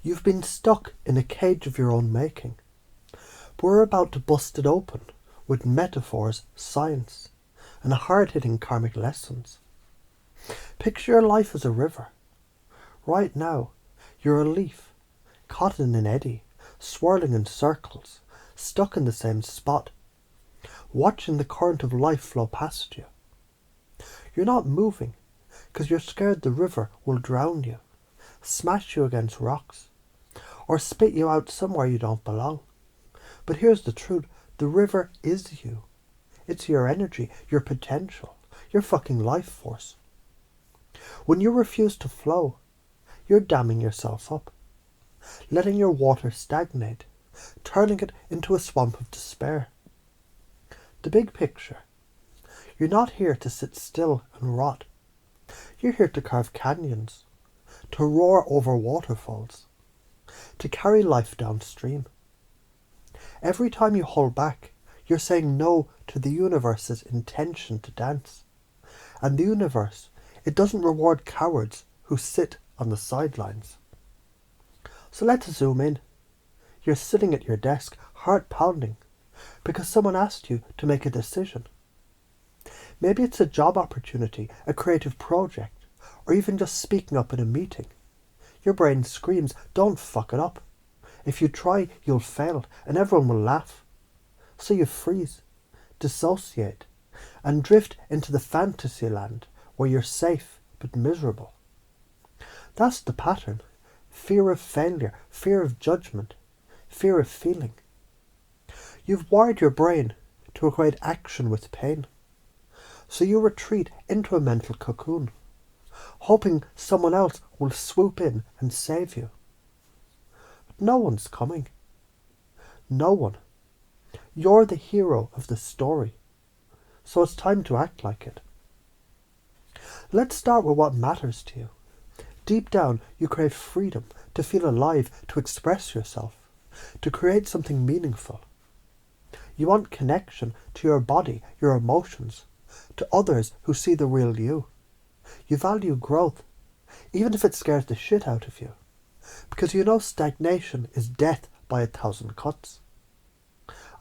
You've been stuck in a cage of your own making, but we're about to bust it open with metaphors, science, and hard-hitting karmic lessons. Picture your life as a river. Right now, you're a leaf, caught in an eddy, swirling in circles, stuck in the same spot, watching the current of life flow past you. You're not moving because you're scared the river will drown you, smash you against rocks, or spit you out somewhere you don't belong. But here's the truth, the river is you. It's your energy, your potential, your fucking life force. When you refuse to flow, you're damming yourself up, letting your water stagnate, turning it into a swamp of despair. The big picture. You're not here to sit still and rot. You're here to carve canyons, to roar over waterfalls, to carry life downstream. Every time you hold back, you're saying no to the universe's intention to dance. And the universe, it doesn't reward cowards who sit on the sidelines. So let's zoom in. You're sitting at your desk, heart pounding, because someone asked you to make a decision. Maybe it's a job opportunity, a creative project, or even just speaking up in a meeting. Your brain screams, don't fuck it up. If you try, you'll fail, and everyone will laugh. So you freeze, dissociate, and drift into the fantasy land where you're safe but miserable. That's the pattern. Fear of failure, fear of judgment, fear of feeling. You've wired your brain to equate action with pain. So you retreat into a mental cocoon, hoping someone else will swoop in and save you. But no one's coming. No one. You're the hero of the story, so it's time to act like it. Let's start with what matters to you. Deep down, you crave freedom, to feel alive, to express yourself, to create something meaningful. You want connection to your body, your emotions, to others who see the real you. You value growth, even if it scares the shit out of you, because you know stagnation is death by 1,000 cuts.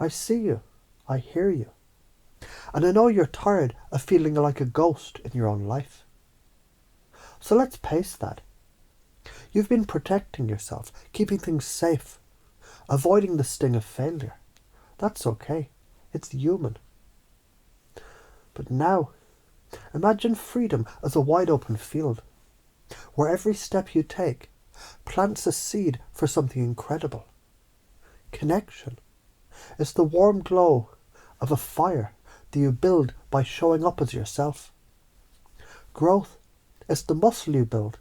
I see you, I hear you, and I know you're tired of feeling like a ghost in your own life. So let's pace that. You've been protecting yourself, keeping things safe, avoiding the sting of failure. That's okay, it's human. But now, imagine freedom as a wide open field, where every step you take plants a seed for something incredible. Connection is the warm glow of a fire that you build by showing up as yourself. Growth is the muscle you build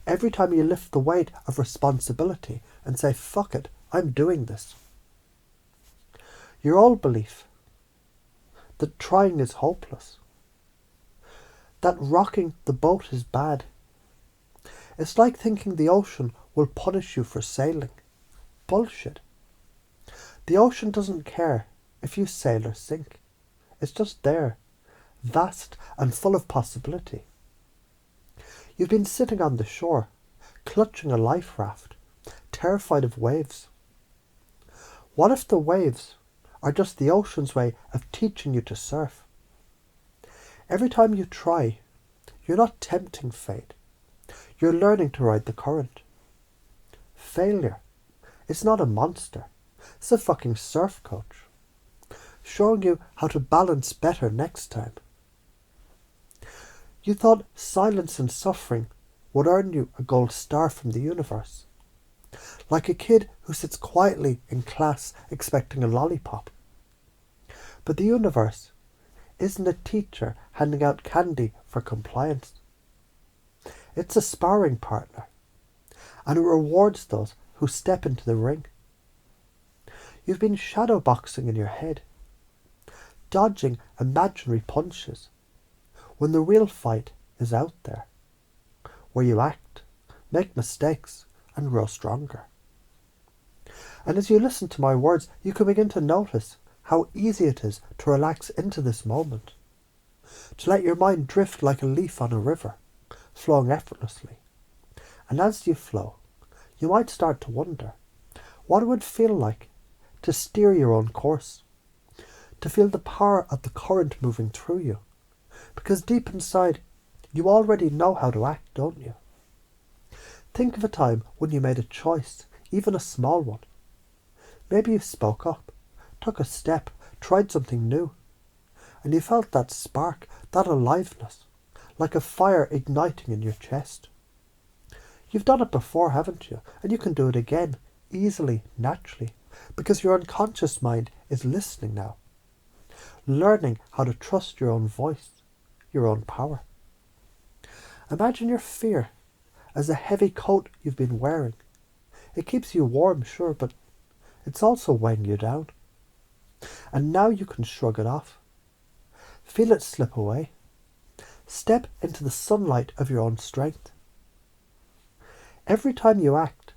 every time you lift the weight of responsibility and say, fuck it, I'm doing this. Your old belief that trying is hopeless, that rocking the boat is bad. It's like thinking the ocean will punish you for sailing. Bullshit. The ocean doesn't care if you sail or sink. It's just there, vast and full of possibility. You've been sitting on the shore, clutching a life raft, terrified of waves. What if the waves are just the ocean's way of teaching you to surf? Every time you try, you're not tempting fate. You're learning to ride the current. Failure is not a monster. It's a fucking surf coach, showing you how to balance better next time. You thought silence and suffering would earn you a gold star from the universe, like a kid who sits quietly in class expecting a lollipop. But the universe isn't a teacher handing out candy for compliance. It's a sparring partner, and it rewards those who step into the ring. You've been shadow boxing in your head, dodging imaginary punches, when the real fight is out there, where you act, make mistakes, and grow stronger. And as you listen to my words, you can begin to notice how easy it is to relax into this moment, to let your mind drift like a leaf on a river, flowing effortlessly. And as you flow, You might start to wonder what it would feel like to steer your own course, to feel the power of the current moving through you, because deep inside you already know how to act, don't you? Think of a time when you made a choice, even a small one. Maybe you spoke up, took a step, tried something new, and you felt that spark, that aliveness, like a fire igniting in your chest. You've done it before, haven't you? And you can do it again, easily, naturally, because your unconscious mind is listening now, learning how to trust your own voice, your own power. Imagine your fear as a heavy coat you've been wearing. It keeps you warm, sure, but it's also weighing you down. And now you can shrug it off. Feel it slip away. Step into the sunlight of your own strength. Every time you act,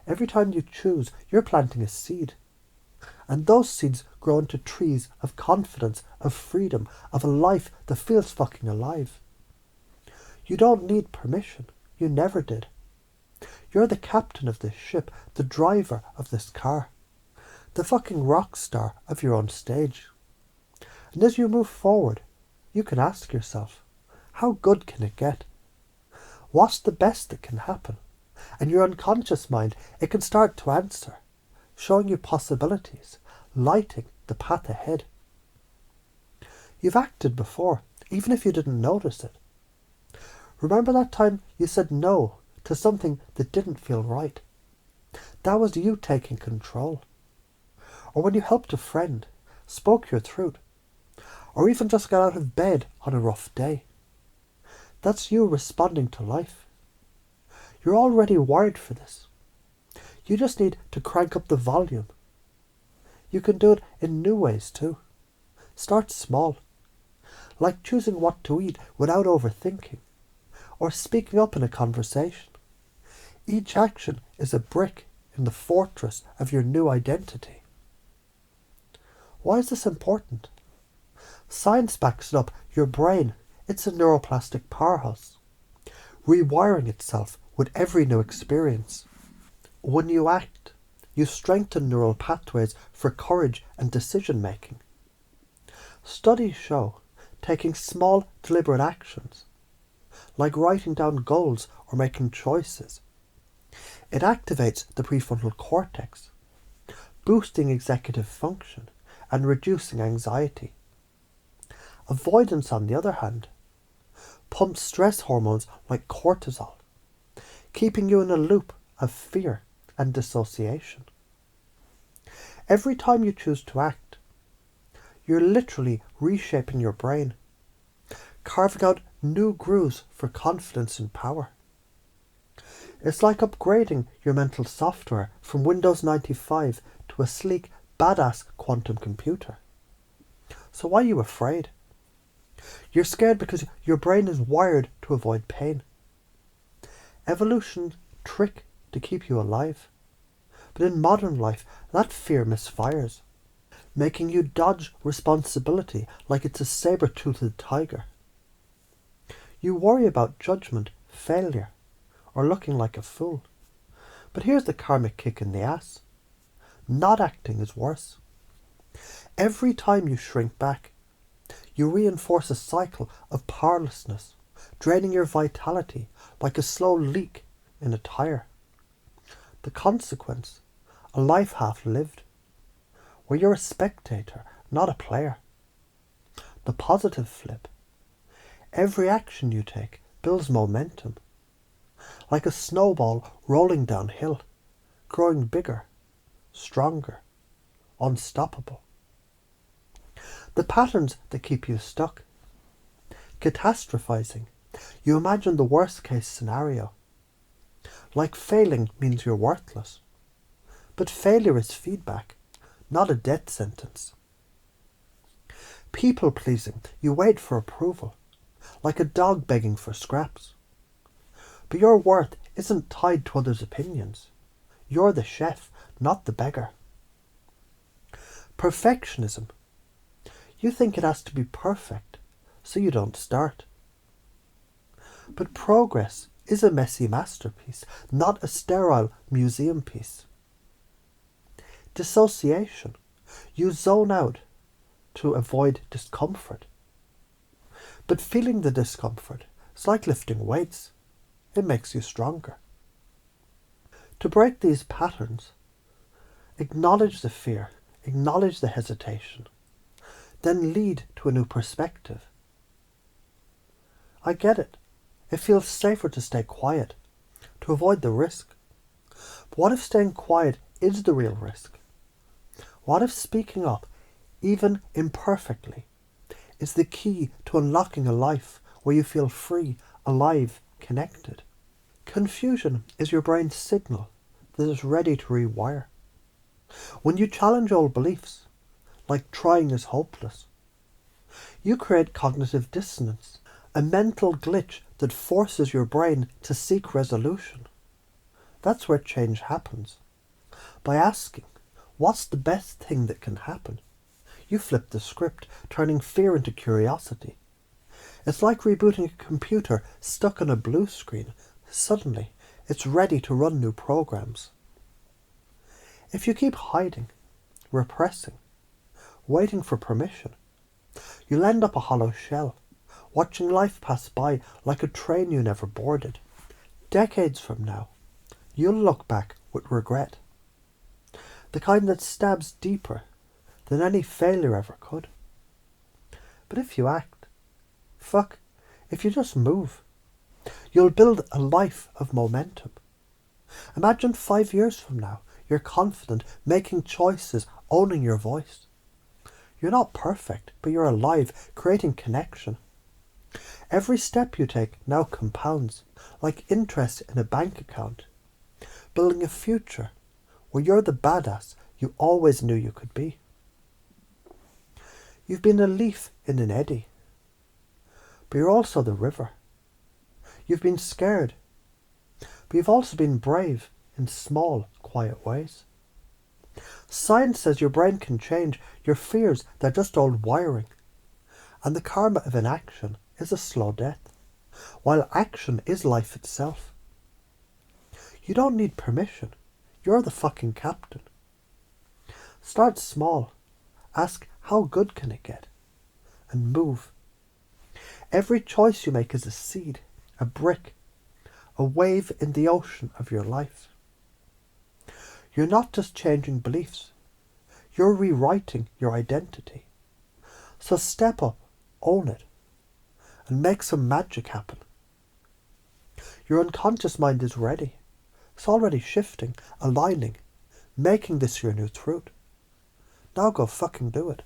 every time you choose, you're planting a seed. And those seeds grow into trees of confidence, of freedom, of a life that feels fucking alive. You don't need permission. You never did. You're the captain of this ship, the driver of this car, the fucking rock star of your own stage. And as you move forward, you can ask yourself, how good can it get? What's the best that can happen? And your unconscious mind, it can start to answer, showing you possibilities, lighting the path ahead. You've acted before, even if you didn't notice it. Remember that time you said no to something that didn't feel right? That was you taking control. Or when you helped a friend, spoke your truth, or even just got out of bed on a rough day. That's you responding to life. You're already wired for this. You just need to crank up the volume. You can do it in new ways too. Start small, like choosing what to eat without overthinking, or speaking up in a conversation. Each action is a brick in the fortress of your new identity. Why is this important? Science backs it up. Your brain, it's a neuroplastic powerhouse, rewiring itself with every new experience. When you act, you strengthen neural pathways for courage and decision making. Studies show taking small, deliberate actions, like writing down goals or making choices, it activates the prefrontal cortex, boosting executive function and reducing anxiety. Avoidance, on the other hand, pumps stress hormones like cortisol, keeping you in a loop of fear and dissociation. Every time you choose to act, you're literally reshaping your brain, carving out new grooves for confidence and power. It's like upgrading your mental software from Windows 95 to a sleek, badass quantum computer. So why are you afraid? You're scared because your brain is wired to avoid pain. Evolution's trick to keep you alive. But in modern life, that fear misfires, making you dodge responsibility like it's a saber-toothed tiger. You worry about judgment, failure, or looking like a fool. But here's the karmic kick in the ass. Not acting is worse. Every time you shrink back, you reinforce a cycle of powerlessness, draining your vitality like a slow leak in a tire. The consequence, a life half lived, where you're a spectator, not a player. The positive flip, every action you take builds momentum, like a snowball rolling downhill, growing bigger, stronger, unstoppable. The patterns that keep you stuck. Catastrophizing. You imagine the worst case scenario. Like failing means you're worthless. But failure is feedback, not a death sentence. People pleasing. You wait for approval, like a dog begging for scraps. But your worth isn't tied to others' opinions. You're the chef, not the beggar. Perfectionism. You think it has to be perfect, so you don't start. But progress is a messy masterpiece, not a sterile museum piece. Dissociation. You zone out to avoid discomfort. But feeling the discomfort is like lifting weights. It makes you stronger. To break these patterns, acknowledge the fear, acknowledge the hesitation, then lead to a new perspective. I get it. It feels safer to stay quiet, to avoid the risk. But what if staying quiet is the real risk? What if speaking up, even imperfectly, is the key to unlocking a life where you feel free, alive, connected? Confusion is your brain's signal that is ready to rewire. When you challenge old beliefs, like trying is hopeless, you create cognitive dissonance, a mental glitch that forces your brain to seek resolution. That's where change happens. By asking, what's the best thing that can happen? You flip the script, turning fear into curiosity. It's like rebooting a computer stuck on a blue screen. Suddenly, it's ready to run new programs. If you keep hiding, repressing, waiting for permission, you'll end up a hollow shell, watching life pass by like a train you never boarded. Decades from now, you'll look back with regret. The kind that stabs deeper than any failure ever could. But if you act, if you just move, you'll build a life of momentum. Imagine 5 years from now, you're confident, making choices, owning your voice. You're not perfect, but you're alive, creating connection. Every step you take now compounds, like interest in a bank account, building a future where you're the badass you always knew you could be. You've been a leaf in an eddy, but you're also the river. You've been scared, but you've also been brave in small, quiet ways. Science says your brain can change. Your fears, they're just old wiring. And the karma of inaction is a slow death, while action is life itself. You don't need permission. You're the fucking captain. Start small. Ask, how good can it get? And move. Every choice you make is a seed, a brick, a wave in the ocean of your life. You're not just changing beliefs. You're rewriting your identity. So step up, own it, and make some magic happen. Your unconscious mind is ready. It's already shifting, aligning, making this your new truth. Now go fucking do it.